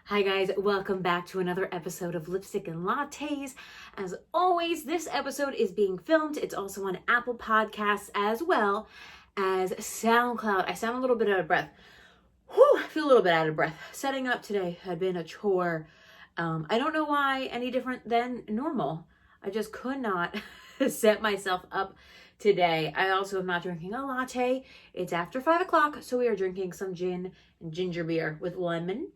Hi guys, welcome back to another episode of Lipstick and Lattes. As always, this episode is being filmed. It's also on Apple Podcasts as well as SoundCloud. I sound a little bit out of breath. I feel a little bit out of breath. Setting up today had been a chore. I don't know why any different than normal. I just could not set myself up today. I also am not drinking a latte. It's after 5 o'clock, so we are drinking some gin and ginger beer with lemon.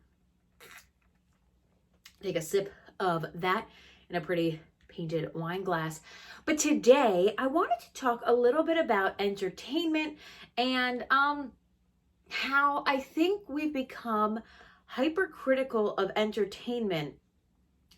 Take a sip of that in a pretty painted wine glass. But today I wanted to talk a little bit about entertainment and how I think we've become hypercritical of entertainment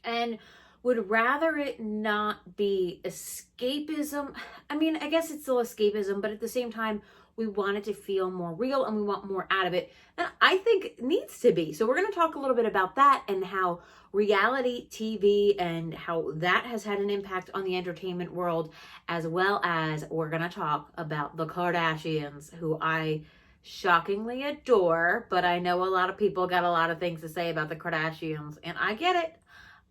and would rather it not be escapism. I mean, I guess it's still escapism, but at the same time, we want it to feel more real and we want more out of it. And I think it needs to be. So we're going to talk a little bit about that and how reality TV and how that has had an impact on the entertainment world, as well as we're going to talk about the Kardashians, who I shockingly adore, but I know a lot of people got a lot of things to say about the Kardashians, and I get it.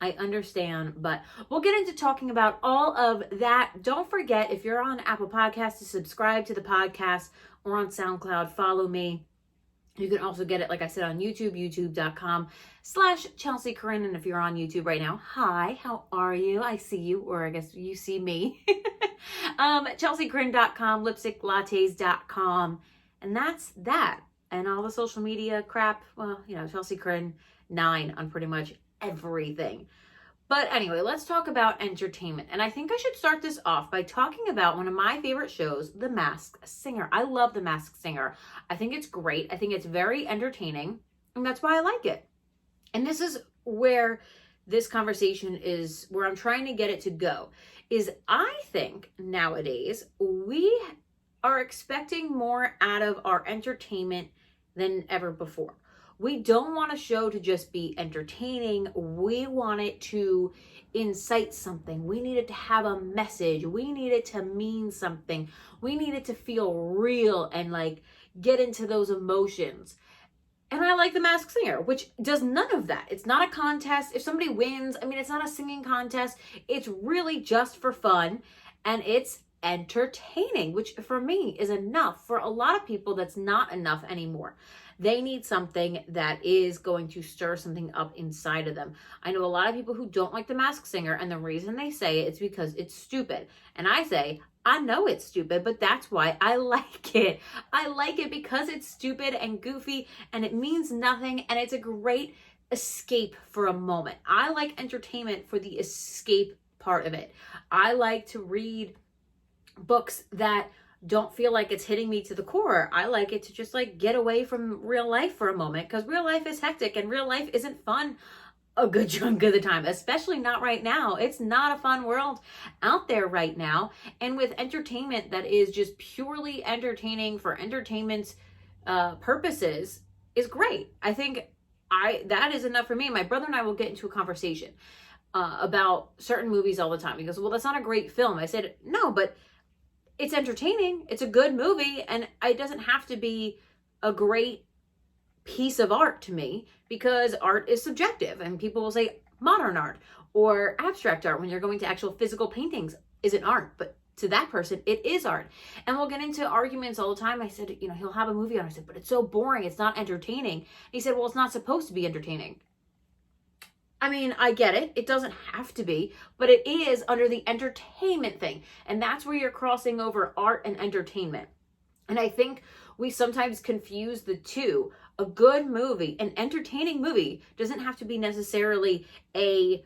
I understand, but we'll get into talking about all of that. Don't forget, if you're on Apple Podcasts, to subscribe to the podcast, or on SoundCloud, follow me. You can also get it, like I said, on YouTube, youtube.com/Chelsea.Corrine. And if you're on YouTube right now, hi, how are you? I see you, or I guess you see me. Chelsea.Corrine.com, lipsticklattes.com. And that's that. And all the social media crap, well, Chelsea Corrine 9 on pretty much everything. But anyway, let's talk about entertainment. And I think I should start this off by talking about one of my favorite shows, The Masked Singer. I love The Masked Singer. I think it's great. I think it's very entertaining, and that's why I like it. And this is where this conversation is, where I'm trying to get it to go, is I think nowadays we are expecting more out of our entertainment than ever before. We don't want a show to just be entertaining. We want it to incite something. We need it to have a message. We need it to mean something. We need it to feel real and like get into those emotions. And I like The Masked Singer, which does none of that. It's not a contest. If somebody wins, it's not a singing contest. It's really just for fun, and it's entertaining, which for me is enough. For a lot of people, that's not enough anymore. They need something that is going to stir something up inside of them. I know a lot of people who don't like The Masked Singer, and the reason they say it's because it's stupid. And I say, I know it's stupid, but that's why I like it. I like it because it's stupid and goofy, and it means nothing, and it's a great escape for a moment. I like entertainment for the escape part of it. I like to read books that don't feel like it's hitting me to the core. I like it to just like get away from real life for a moment, because real life is hectic and real life isn't fun a good chunk of the time, especially not right now. It's not a fun world out there right now. And with entertainment that is just purely entertaining for entertainment's purposes is great. I think that is enough for me. My brother and I will get into a conversation about certain movies all the time. He goes, well, that's not a great film. I said, no, but it's entertaining. It's a good movie, and it doesn't have to be a great piece of art to me, because art is subjective, and people will say modern art or abstract art when you're going to actual physical paintings isn't art, but to that person it is art. And we'll get into arguments all the time. I said, he'll have a movie on. I said, but it's so boring, it's not entertaining. And he said, well, it's not supposed to be entertaining. I get it. It doesn't have to be, but it is under the entertainment thing. And that's where you're crossing over art and entertainment. And I think we sometimes confuse the two. A good movie, an entertaining movie, doesn't have to be necessarily a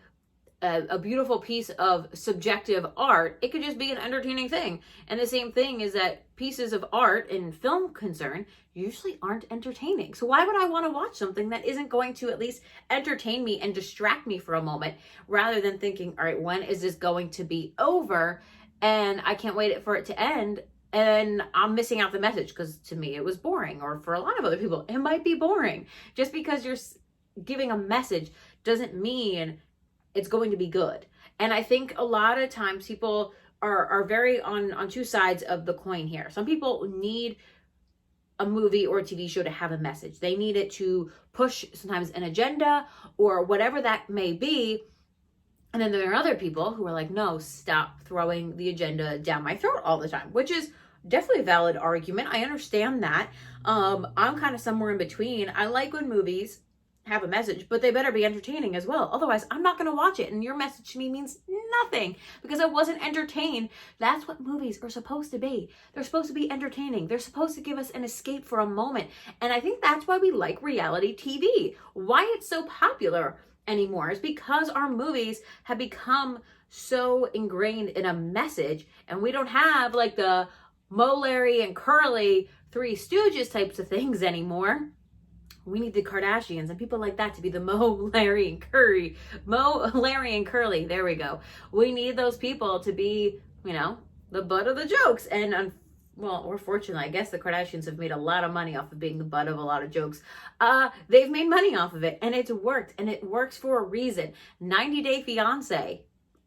beautiful piece of subjective art. It could just be an entertaining thing. And the same thing is that pieces of art in film concern usually aren't entertaining. So why would I want to watch something that isn't going to at least entertain me and distract me for a moment, rather than thinking, all right, when is this going to be over? And I can't wait for it to end, and I'm missing out the message, because to me it was boring, or for a lot of other people it might be boring. Just because you're giving a message doesn't mean it's going to be good. And I think a lot of times people are very on two sides of the coin here. Some people need a movie or a TV show to have a message. They need it to push sometimes an agenda or whatever that may be. And then there are other people who are like, no, stop throwing the agenda down my throat all the time, which is definitely a valid argument. I understand that. I'm kind of somewhere in between. I like when movies have a message, but they better be entertaining as well. Otherwise, I'm not going to watch it. And your message to me means nothing because I wasn't entertained. That's what movies are supposed to be. They're supposed to be entertaining. They're supposed to give us an escape for a moment. And I think that's why we like reality TV. Why it's so popular anymore is because our movies have become so ingrained in a message, and we don't have like the Mo, Larry, and Curly Three Stooges types of things anymore. We need the Kardashians and people like that to be the Mo, Larry, and Curly. Mo, Larry, and Curly. There we go. We need those people to be, the butt of the jokes. And well, or fortunately, I guess the Kardashians have made a lot of money off of being the butt of a lot of jokes. They've made money off of it, and it's worked, and it works for a reason. 90 Day Fiance.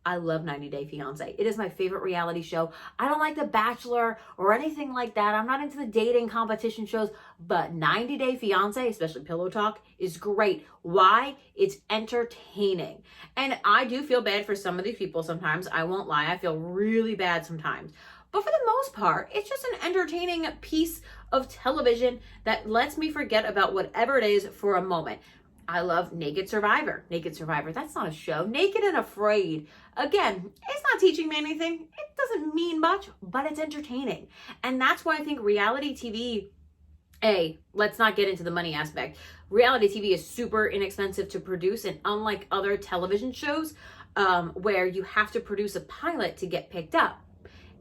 I love 90 Day Fiance. It is my favorite reality show. I don't like The Bachelor or anything like that. I'm not into the dating competition shows, but 90 Day Fiance, especially Pillow Talk, is great. Why? It's entertaining. And I do feel bad for some of these people sometimes. I won't lie. I feel really bad sometimes. But for the most part, it's just an entertaining piece of television that lets me forget about whatever it is for a moment. I love Naked Survivor. Naked Survivor, that's not a show. Naked and Afraid. Again, it's not teaching me anything. It doesn't mean much, but it's entertaining. And that's why I think reality TV, let's not get into the money aspect. Reality TV is super inexpensive to produce, and unlike other television shows where you have to produce a pilot to get picked up,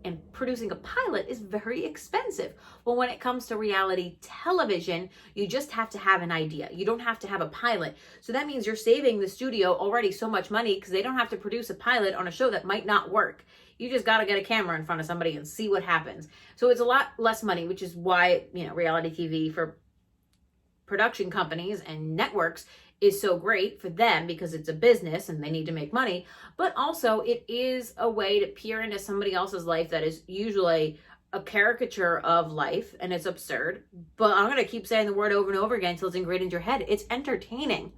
and producing a pilot is very expensive. Well, when it comes to reality television, you just have to have an idea. You don't have to have a pilot. So that means you're saving the studio already so much money because they don't have to produce a pilot on a show that might not work. You just got to get a camera in front of somebody and see what happens. So it's a lot less money, which is why, reality TV for production companies and networks is so great for them because it's a business and they need to make money. But also it is a way to peer into somebody else's life that is usually a caricature of life, and it's absurd. But I'm going to keep saying the word over and over again until it's ingrained in your head. It's entertaining.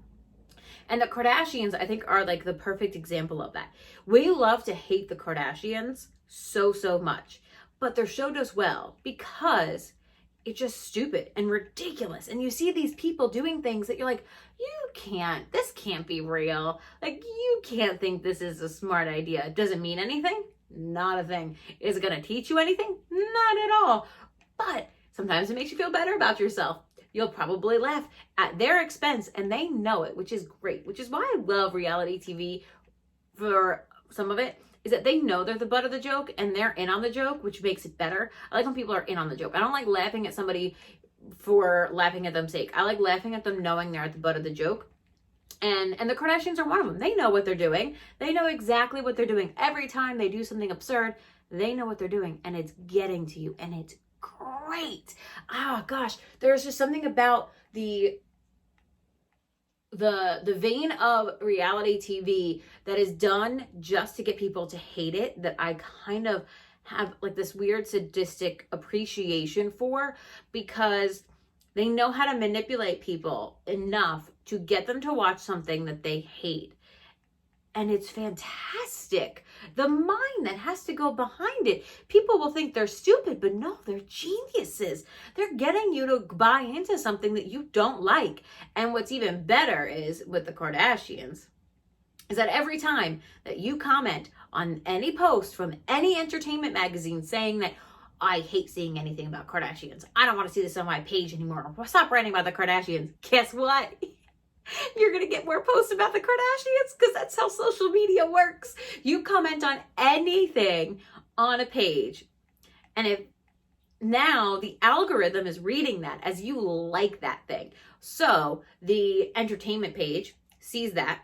And the Kardashians, I think, are like the perfect example of that. We love to hate the Kardashians so much, but their show does well because it's just stupid and ridiculous. And you see these people doing things that you're like, this can't be real. Like, you can't think this is a smart idea. Does it mean anything? Not a thing. Is it going to teach you anything? Not at all. But sometimes it makes you feel better about yourself. You'll probably laugh at their expense, and they know it, which is great, which is why I love reality TV for some of it. Is that they know they're the butt of the joke and they're in on the joke, which makes it better. I like when people are in on the joke. I don't like laughing at somebody for laughing at them's sake. I like laughing at them knowing they're at the butt of the joke. And the Kardashians are one of them. They know what they're doing. They know exactly what they're doing. Every time they do something absurd, they know what they're doing, and it's getting to you, and it's great. Oh gosh, there's just something about the vein of reality TV that is done just to get people to hate it that I kind of have like this weird sadistic appreciation for, because they know how to manipulate people enough to get them to watch something that they hate. And it's fantastic. The mind that has to go behind it. People will think they're stupid, but no, they're geniuses. They're getting you to buy into something that you don't like. And what's even better is with the Kardashians, is that every time that you comment on any post from any entertainment magazine saying that, I hate seeing anything about Kardashians, I don't want to see this on my page anymore, stop writing about the Kardashians, guess what? You're going to get more posts about the Kardashians because that's how social media works. You comment on anything on a page, and if now the algorithm is reading that as you like that thing. So the entertainment page sees that,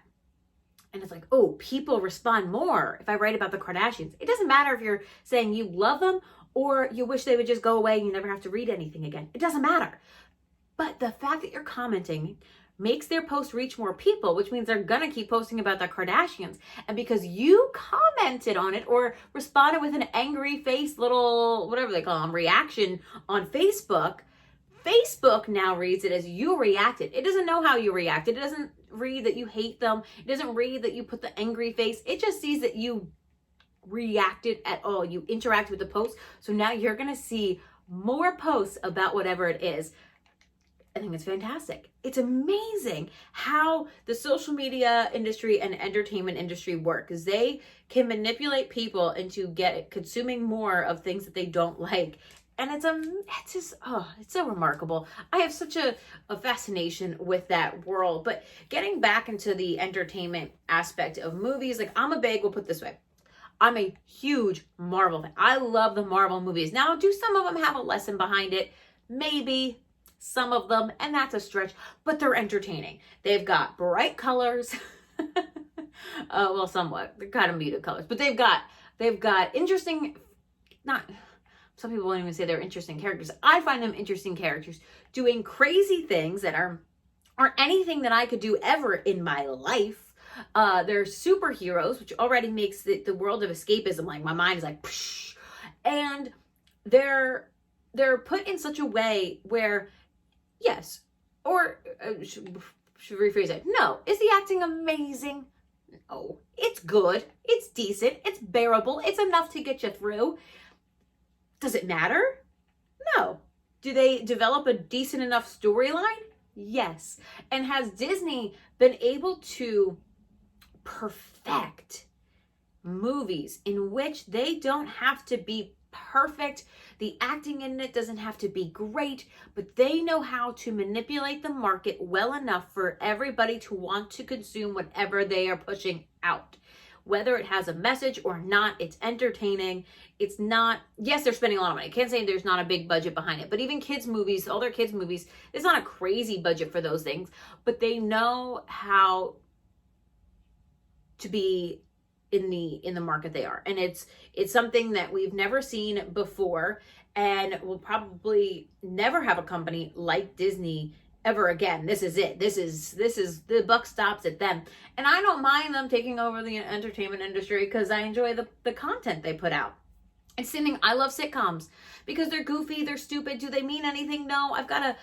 and it's like, oh, people respond more if I write about the Kardashians. It doesn't matter if you're saying you love them or you wish they would just go away and you never have to read anything again. It doesn't matter. But the fact that you're commenting makes their post reach more people, which means they're gonna keep posting about the Kardashians. And because you commented on it or responded with an angry face, little, whatever they call them, reaction on Facebook, Facebook now reads it as you reacted. It doesn't know how you reacted. It doesn't read that you hate them. It doesn't read that you put the angry face. It just sees that you reacted at all. You interact with the post. So now you're going to see more posts about whatever it is. I think it's fantastic. It's amazing how the social media industry and entertainment industry work, because they can manipulate people into consuming more of things that they don't like. And it's so remarkable. I have such a fascination with that world. But getting back into the entertainment aspect of movies, like we'll put it this way, I'm a huge Marvel fan. I love the Marvel movies. Now, do some of them have a lesson behind it? Maybe. Some of them, and that's a stretch, but they're entertaining. They've got bright colors. Well, somewhat. They're kind of muted colors, but they've got interesting, some people won't even say they're interesting characters. I find them interesting characters doing crazy things that aren't anything that I could do ever in my life. They're superheroes, which already makes the world of escapism, like my mind is like, psh, and they're put in such a way where, yes, or should rephrase it. No. Is the acting amazing? No. It's good. It's decent. It's bearable. It's enough to get you through. Does it matter? No. Do they develop a decent enough storyline? Yes. And has Disney been able to perfect movies in which they don't have to be perfect? The acting in it doesn't have to be great, but they know how to manipulate the market well enough for everybody to want to consume whatever they are pushing out. Whether it has a message or not, it's entertaining. It's not, yes, they're spending a lot of money. I can't say there's not a big budget behind it, but even kids' movies, all their kids' movies, it's not a crazy budget for those things, but they know how to be in the market they are. And it's something that we've never seen before, and we'll probably never have a company like Disney ever again. This is it. This is the buck stops at them. And I don't mind them taking over the entertainment industry because I enjoy the content they put out. It's something, I love sitcoms because they're goofy, they're stupid. Do they mean anything? No. I've got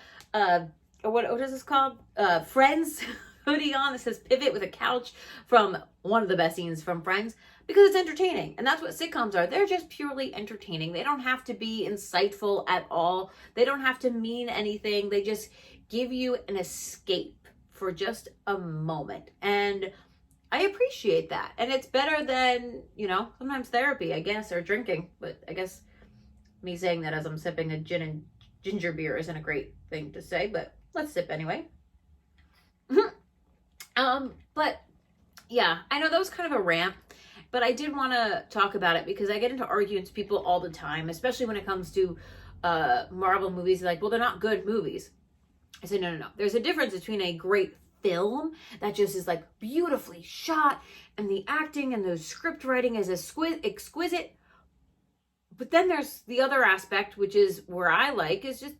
what is this called? Friends hoodie on that says Pivot with a couch from one of the best scenes from Friends, because it's entertaining. And that's what sitcoms are. They're just purely entertaining. They don't have to be insightful at all. They don't have to mean anything. They just give you an escape for just a moment. And I appreciate that. And it's better than, sometimes therapy, I guess, or drinking. But I guess me saying that as I'm sipping a gin and ginger beer isn't a great thing to say, but let's sip anyway. But yeah, I know that was kind of a rant, but I did want to talk about it because I get into arguments with people all the time, especially when it comes to Marvel movies. They're like, well, they're not good movies. I said, no. There's a difference between a great film that just is like beautifully shot and the acting and the script writing is exquisite. But then there's the other aspect, which is where I like, is just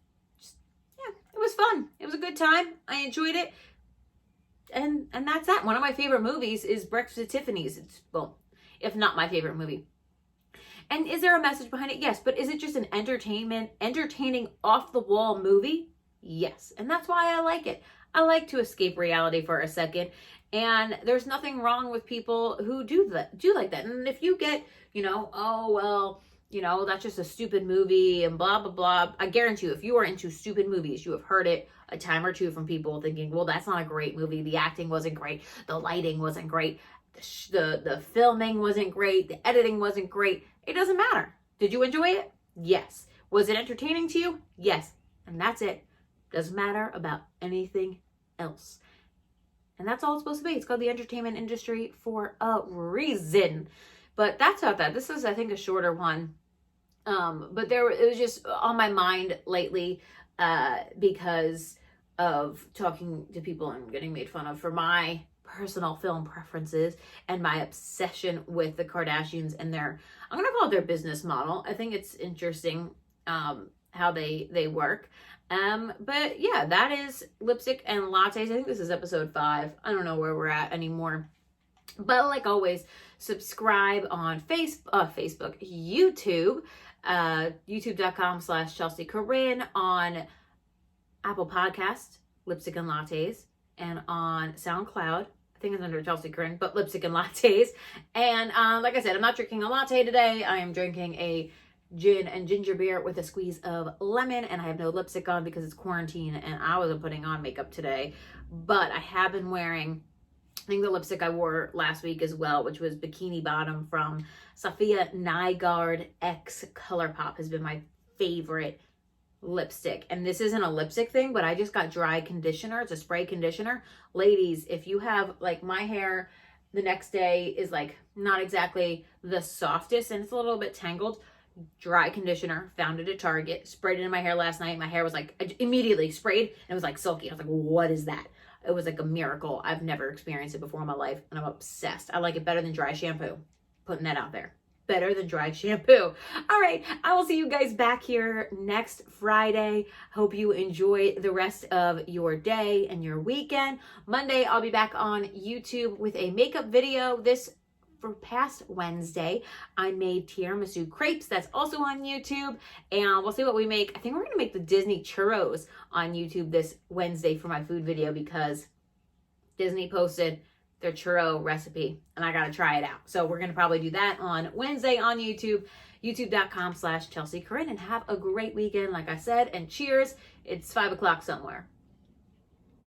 yeah, it was fun. It was a good time. I enjoyed it. And that's that. One of my favorite movies is Breakfast at Tiffany's. It's, well, if not my favorite movie. And is there a message behind it? Yes. But is it just an entertaining off the wall movie? Yes. And that's why I like it. I like to escape reality for a second. And there's nothing wrong with people who do like that. And if you get, that's just a stupid movie and blah, blah, blah. I guarantee you, if you are into stupid movies, you have heard it a time or two from people thinking, well, that's not a great movie. The acting wasn't great. The lighting wasn't great. The filming wasn't great. The editing wasn't great. It doesn't matter. Did you enjoy it? Yes. Was it entertaining to you? Yes. And that's it. Doesn't matter about anything else. And that's all it's supposed to be. It's called the entertainment industry for a reason. But that's not that. This is, I think, a shorter one. But it was just on my mind lately because of talking to people and getting made fun of for my personal film preferences and my obsession with the Kardashians and I'm going to call it their business model. I think it's interesting how they work. But yeah, that is Lipstick and Lattes. I think this is episode 5. I don't know where we're at anymore. But like always, subscribe on Facebook, YouTube, youtube.com/Chelsea.Corrine, on Apple Podcast, Lipstick and Lattes, and on SoundCloud. I think it's under Chelsea Corinne, but Lipstick and Lattes. And like I said, I'm not drinking a latte today. I am drinking a gin and ginger beer with a squeeze of lemon, and I have no lipstick on because it's quarantine and I wasn't putting on makeup today. But I have been wearing, I think, the lipstick I wore last week as well, which was Bikini Bottom from Sofia Nygaard X Colourpop, has been my favorite lipstick. And this isn't a lipstick thing, but I just got dry conditioner. It's a spray conditioner. Ladies, if you have, like, my hair the next day is like not exactly the softest and it's a little bit tangled, dry conditioner, found it at Target, sprayed it in my hair last night. My hair was like, I immediately sprayed and it was like silky. I was like, what is that? It was like a miracle. I've never experienced it before in my life and I'm obsessed. I like it better than dry shampoo. Putting that out there. Better than dry shampoo. All right, I will see you guys back here next Friday. Hope you enjoy the rest of your day and your weekend. Monday, I'll be back on YouTube with a makeup video. For past Wednesday, I made tiramisu crepes. That's also on YouTube. And we'll see what we make. I think we're going to make the Disney churros on YouTube this Wednesday for my food video because Disney posted their churro recipe and I got to try it out. So we're going to probably do that on Wednesday on YouTube, youtube.com/Chelsea.Corrine, and have a great weekend, like I said, and cheers. It's 5 o'clock somewhere.